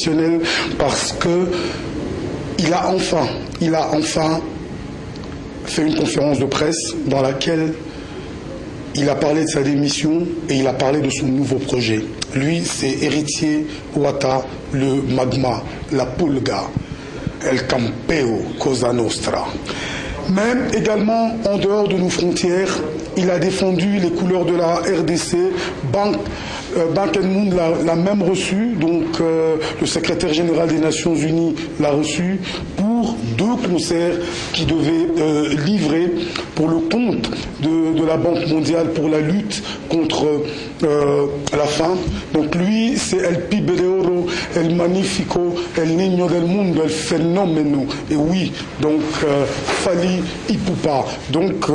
exceptionnel parce que il a enfin fait une conférence de presse dans laquelle il a parlé de sa démission et il a parlé de son nouveau projet. Lui, c'est Héritier Ouattara, le magma, la pulga, el campeo, cosa nostra. Même également en dehors de nos frontières, il a défendu les couleurs de la RDC. Ban Ki-moon l'a même reçu, donc le secrétaire général des Nations Unies l'a reçu pour 2 concerts qu'il devait livrer pour le compte de la Banque mondiale pour la lutte contre la faim. Donc lui, c'est El Pibe de Oro, El Magnifico, El Niño del Mundo, El Fenomeno. Et oui, donc Fally Ipupa. Donc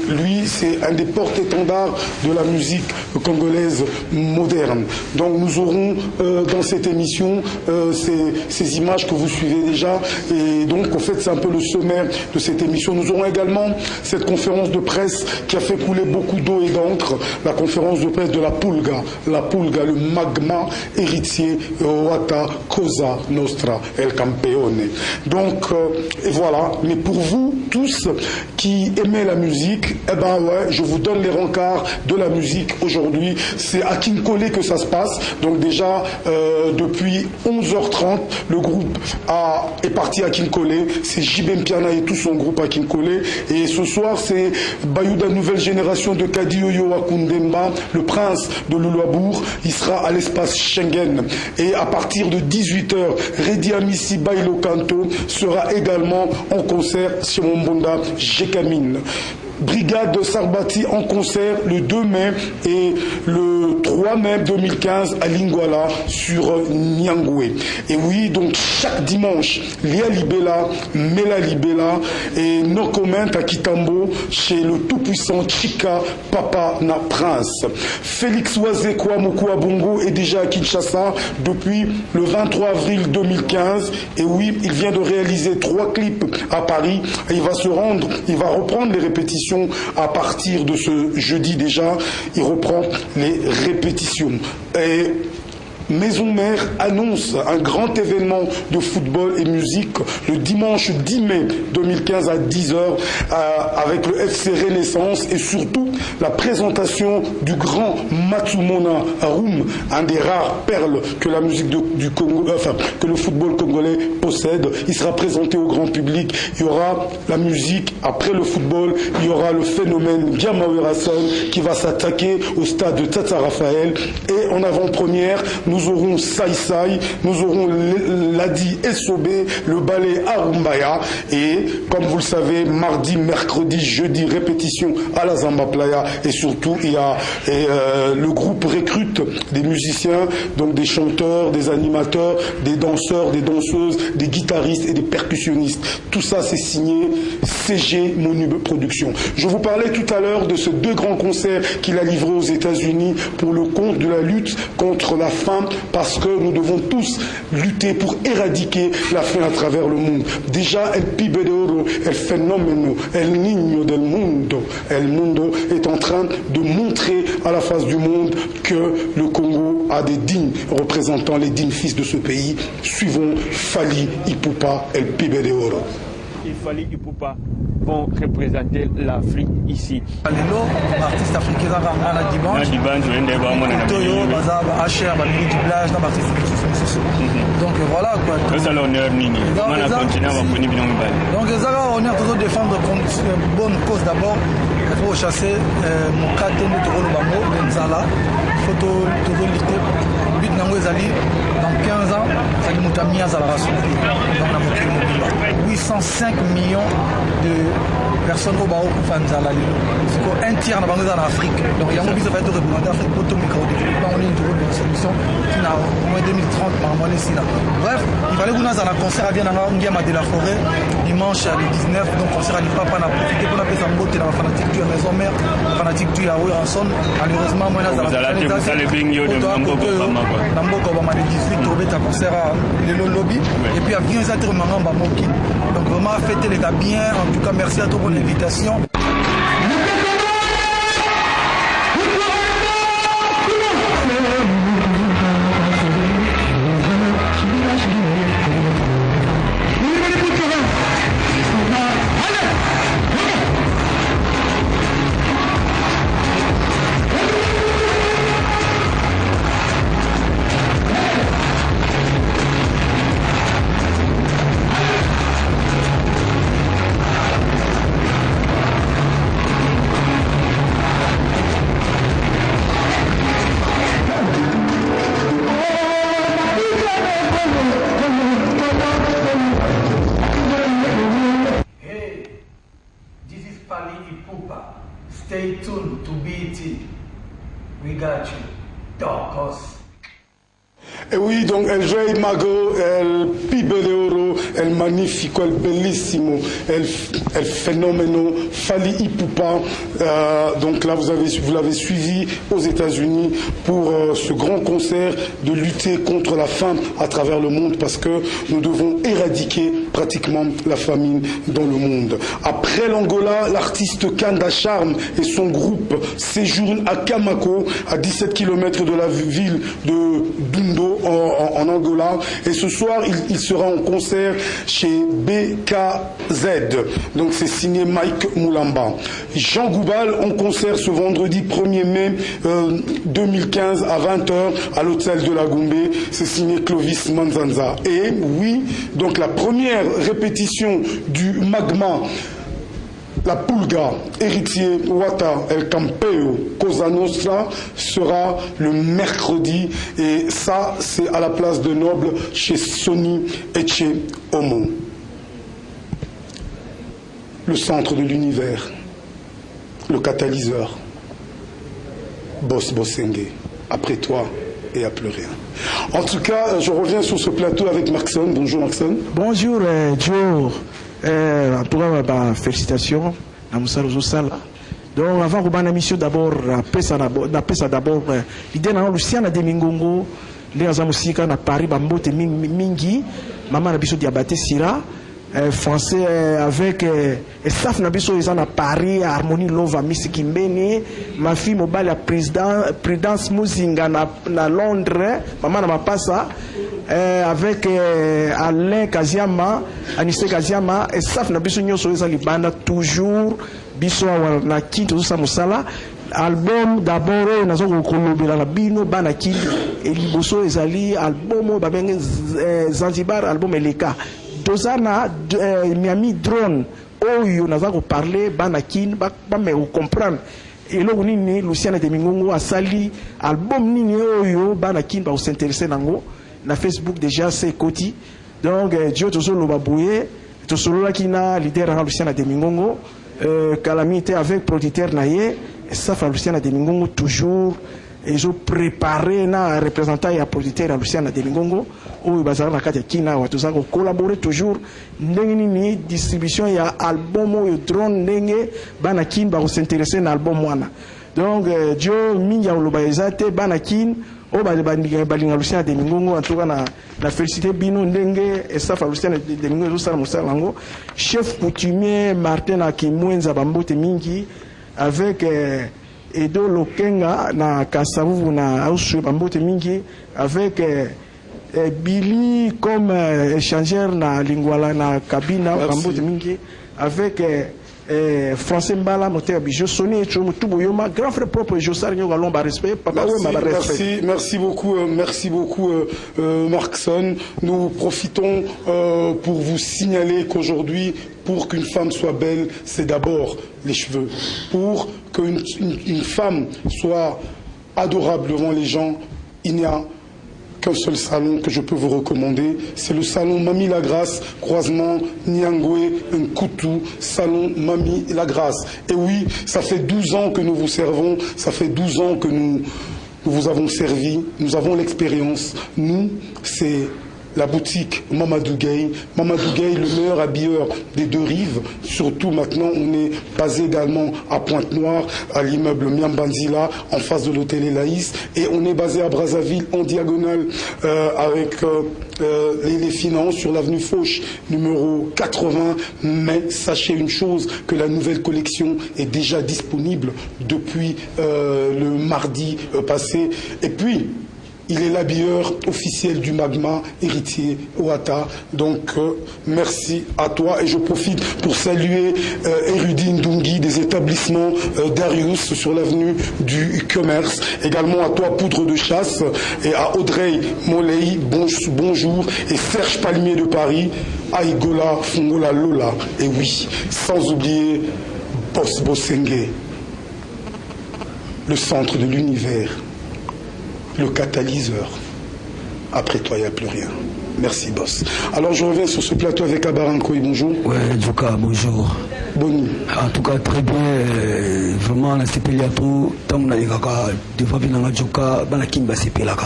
lui, c'est un des porte-étendards de la musique congolaise moderne. Donc nous aurons dans cette émission ces images que vous suivez déjà. Et donc en fait c'est un peu le sommaire de cette émission. Nous aurons également cette conférence de presse qui a fait couler beaucoup d'eau et d'encre, la conférence de presse de la pulga, le magma héritier Ouattara, cosa nostra, el campeone. Donc et voilà. Mais pour vous tous qui aimez la musique, eh ben ouais, je vous donne les rencarts de la musique aujourd'hui. C'est à Kinkole que ça se passe. Donc déjà depuis 11h30, le groupe est parti à Kinkole. C'est Jibem Piana et tout son groupe à Kinkole. Et ce soir, c'est Bayouda Nouvelle Génération de Kadioyo Akundemba, le prince de Luluabourg. Il sera à l'espace Schengen. Et à partir de 18h, Redi Amissi Bailo Kanto sera également en concert chez Mombonda Jekamine. Brigade de Sarbati en concert le 2 mai et le 3 mai 2015 à Lingwala sur Nyangwe. Et oui, donc chaque dimanche, Lia Libela, Mela Libela et No Comment à Kitambo chez le tout-puissant Chika Papa Na Prince. Félix Wazekwa Mokua Bongo est déjà à Kinshasa depuis le 23 avril 2015. Et oui, il vient de réaliser 3 clips à Paris et il va reprendre les répétitions à partir de ce jeudi déjà. Il reprend les répétitions. Et Maison Mère annonce un grand événement de football et musique le dimanche 10 mai 2015 à 10h avec le FC Renaissance et surtout la présentation du grand Matsumona Arum, un des rares perles que la musique du Congo, que le football congolais possède. Il sera présenté au grand public. Il y aura la musique après le football. Il y aura le phénomène Giamawerasson qui va s'attaquer au stade de Tata Raphaël. Et en avant-première, nous aurons Sai Sai, nous aurons Ladi Essobé, le ballet Arumbaya. Et comme vous le savez, mardi, mercredi, jeudi, répétition à la Zamba Playa. Et surtout, il y a le groupe recrute des musiciens, donc des chanteurs, des animateurs, des danseurs, des danseuses, des guitaristes et des percussionnistes. Tout ça, c'est signé CG Monube Productions. Je vous parlais tout à l'heure de ces 2 grands concerts qu'il a livrés aux États-Unis pour le compte de la lutte contre la faim, parce que nous devons tous lutter pour éradiquer la faim à travers le monde. Déjà, El Pibe de Oro, El Fenomeno, El Niño del Mundo, El Mundo est en train de montrer à la face du monde que le Congo a des dignes représentants, les dignes fils de ce pays. Suivons Fally Ipupa, El Pibe de Oro. Fally Ipupa vont représenter l'Afrique ici. Lelo, artiste africain à la dimanche. Donc voilà quoi. C'est l'honneur Nini. Donc les Arabes, on est toujours défendre une bonne cause d'abord. Il faut chasser mon cadre de Toro Bango, Nzala. Il faut toujours lutter. But Nango Zali, dans 15 ans, ça lui monte à Mia Zala. Donc 805 millions de personnes au Baroque Fanzala. C'est un tiers en Afrique. Donc il y a un mobile qui va être représenté en Afrique pour tout le développement. On est une solution qui n'a au moins 2030 par mois ici. Bref, il fallait que nous ayons un concert à Vienne en Ngama de la Forêt dimanche le 19. Donc concert à l'Ipapa, on a profité pour appeler ça Mbote dans la fanatique du Maison Mère, fanatique du Yahweh en son. Malheureusement, moi, dans la Namboka Obama le 18, on va concert à le lobby. Et puis à bien être Mangamba Moki. Donc vraiment fêter les gars bien. En tout cas, merci à toi pour l'invitation. We got you, Docos. E oui, donc el rey mago, el pibe de oro, el magnifico, el bellissimo, el phénomène Fally Ipupa. Donc là, vous l'avez suivi aux États-Unis pour ce grand concert de lutter contre la faim à travers le monde, parce que nous devons éradiquer pratiquement la famine dans le monde. Après l'Angola, l'artiste Kanda Charme et son groupe séjournent à Kamako, à 17 km de la ville de Dundo, en Angola, et ce soir il sera en concert chez BKZ, donc c'est signé Mike Moulamba. Jean Goubal en concert ce vendredi 1er mai 2015 à 20h à l'hôtel de la Gombe, c'est signé Clovis Manzanza. Et oui, donc la première répétition du Magma, la Pulga, héritier Wata El Campeo Cosa Nostra, sera le mercredi, et ça c'est à la place de Noble chez Sony Eche Homo. Le centre de l'univers, le catalyseur, Boss Bossenge, après toi et à plus rien. En tout cas, je reviens sur ce plateau avec Maxon. Bonjour Maxon. Bonjour Joe. En tout cas, félicitations à Moussa Sala. Donc, avant de la mission, d'abord, d'abord, l'idée de Luciana de Mingongo, les musiques à Paris, Bambote Mingi, Maman Nabiso Diabaté Sira, français avec staff Nabiso ils à Paris, Harmonie Lova Miss Kimbeni, ma fille mobile à Prudence Muzinga na Londres, Maman Namapasa. Avec Alain Kaziama, Anissé Kaziama, et Saf na biso nyoso eza libanda toujours biso na kinto sa musala album d'abord nazo kolobela na bino bana kinto et liboso ezali album ba benga Zanzibar album eleka dozana Miami drone oyo naza ko parler bana kinto ba me comprendre eloko nini Luciana de Mingongo asali album nini oyo bana kinto ba s'intéresser nango na Facebook déjà c'est Koti. Donc Dieu tout seul va bouiller tout seul là qui na leader à Luciana de Mingongo calamité avec producteur naie ça fait Luciana de Mingongo toujours ils ont préparé na représentant et producteur à Luciana de Mingongo où bazar na kati kina watu zango collaborer toujours ndenge ni distribution ya album ou drone ndenge bana kin ba s'intéresser na album wana. Donc Dieu mingi oloba ezate bana kin o balinga Luciana de Mingongo en tout cas na félicité bino ndenge et ça fa Luciana de Mingongo ça musala ngo chef coutumier Martin Akimwenza Bambote mingi avec Edo Lokenga na Kasavu na Ausu Bambote mingi avec Billy comme échangeur na Lingwala na Kabina Bambote mingi avec Français Mbala moteur bijou sonné tout boyoma grand frère propre Josar Nyogalon ba respect papa merci beaucoup Markson. Nous profitons pour vous signaler qu'aujourd'hui, pour qu'une femme soit belle, c'est d'abord les cheveux. Pour qu'une femme soit adorable devant les gens, il n'y a qu'un seul salon que je peux vous recommander, c'est le salon Mami Lagrasse, croisement Nyangwe, Nkoutou, salon Mami Lagrasse. Et oui, ça fait 12 ans que nous vous servons, ça fait 12 ans que nous vous avons servi, nous avons l'expérience. Nous, c'est la boutique Mamadou Gueye. Mamadou Gueye, le meilleur habilleur des deux rives. Surtout maintenant, on est basé également à Pointe-Noire, à l'immeuble Miambanzila, en face de l'hôtel Elaïs. Et on est basé à Brazzaville, en diagonale, avec les finances, sur l'avenue Fauche, numéro 80. Mais sachez une chose, que la nouvelle collection est déjà disponible depuis le mardi passé. Et puis, il est l'habilleur officiel du Magma, héritier Oata. Donc, merci à toi. Et je profite pour saluer Erudine Dungi des établissements Darius sur l'avenue du Commerce. Également à toi, Poudre de Chasse. Et à Audrey Molei, bonjour. Et Serge Palmier de Paris, Aïgola, Fungola Lola. Et oui, sans oublier Boss Bossenge, le centre de l'univers. Le catalyseur. Après toi, il n'y a plus rien. Merci, boss. Alors, je reviens sur ce plateau avec Abarankoy. Bonjour. Ouais, Djoka, bonjour. Bonne. En tout cas, très bien. Vraiment, la CPLA, tant que les gars, des fois, bien, Djoka, Banakim, CPLA.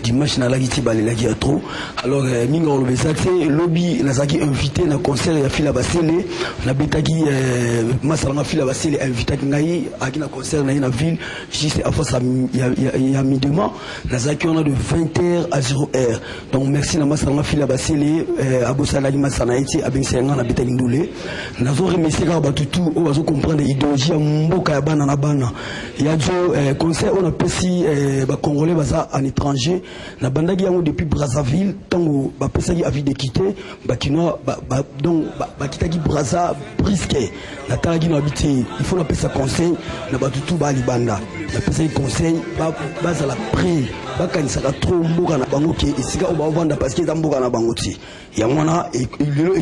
Dimanche, na la guiti, la trop. Alors, Mingo, le lobby, la Zaki invité, na concert, il y a Fila Basile, na Betagi, Massalama Fila Basile, invité à Ngaï, à la concert, na la ville, juste à force, il y a mis demain, la Zaki, on a de 20h à 0h. Donc, merci, na Massalama Fila Basile, à Bossalagi Massanaïti, à Bensenga, na Betagi Ndoulé. Nous avons remercié Batutu, on va comprendre l'idéologie à Mboka ya bana na bana. Il y a des conseils, on a pesi Congolais en étranger. Na bandagi yango depuis Brazzaville, tant ba pesi avis de quitter, bakino donc bakitaki Brazza brisqué. Na talagi no habité, il faut la pesa conseil na Batutu ba libanda. Na pesi conseil ba za la prix, ba kanisaka trop mboka na bango ke isika on va vendre parce que za mboka na bango ti. Ya mwana est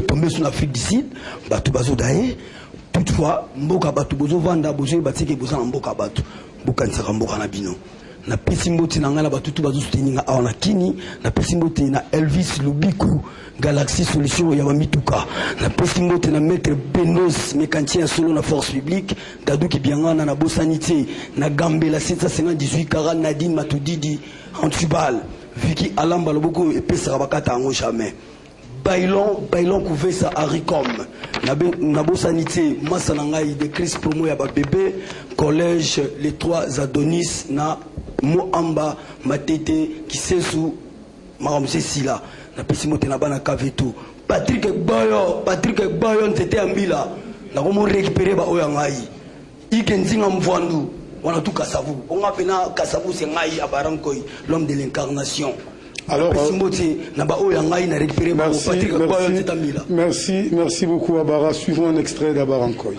tombé sur l'Afrique du Sud, batu bazo daé. Toutefois, mboka batu bozo vanda bozo batike bozo na mboka batu mboka nsaka mboka na bino na pesi mboti na ngala batu bazo soutenir awa na kini na pesi mboti na Elvis Lubiku Galaxy Solution ya mituka na pesi mboti na maître Benos mécanicien solo na force publique Dadou Kibiangana na Bosanité na Gambela 758 Kara Nadine Matudidi Antubal Vicky Alamba loboko epesa bakata ngo jamais Bailon couvert ça à Ricom. Nabo Sanité, Massanangaï de Chris Promo ya bébé, collège les trois Adonis na Moamba Matete qui sait sous Maramse Sila. Na Pesimote na bana Kaveto. Patrick Bayon c'était Ambila. Na komo récupérer ba oyangai. Ikenzinga mvandu. On a tout Kassavu. On a pena Kassavu c'est ngai Abarankoy, l'homme de l'incarnation. Alors, merci beaucoup Abara. Suivons un extrait d'Abarankoy.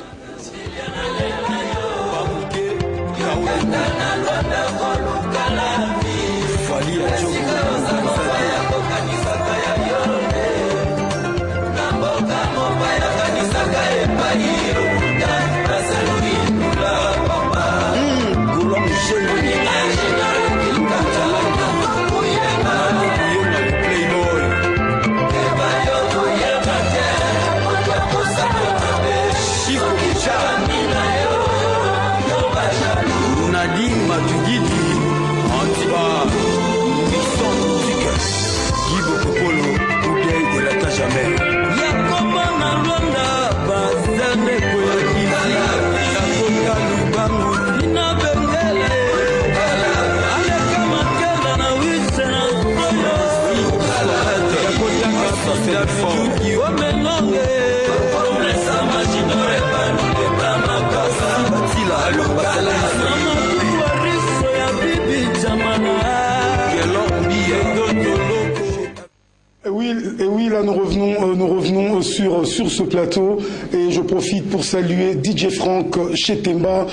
Et oui, là nous revenons sur ce plateau et je profite pour saluer DJ Franck Chetemba,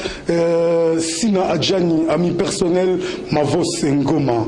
Sina Adjani, ami personnel, Mavos Ngoma.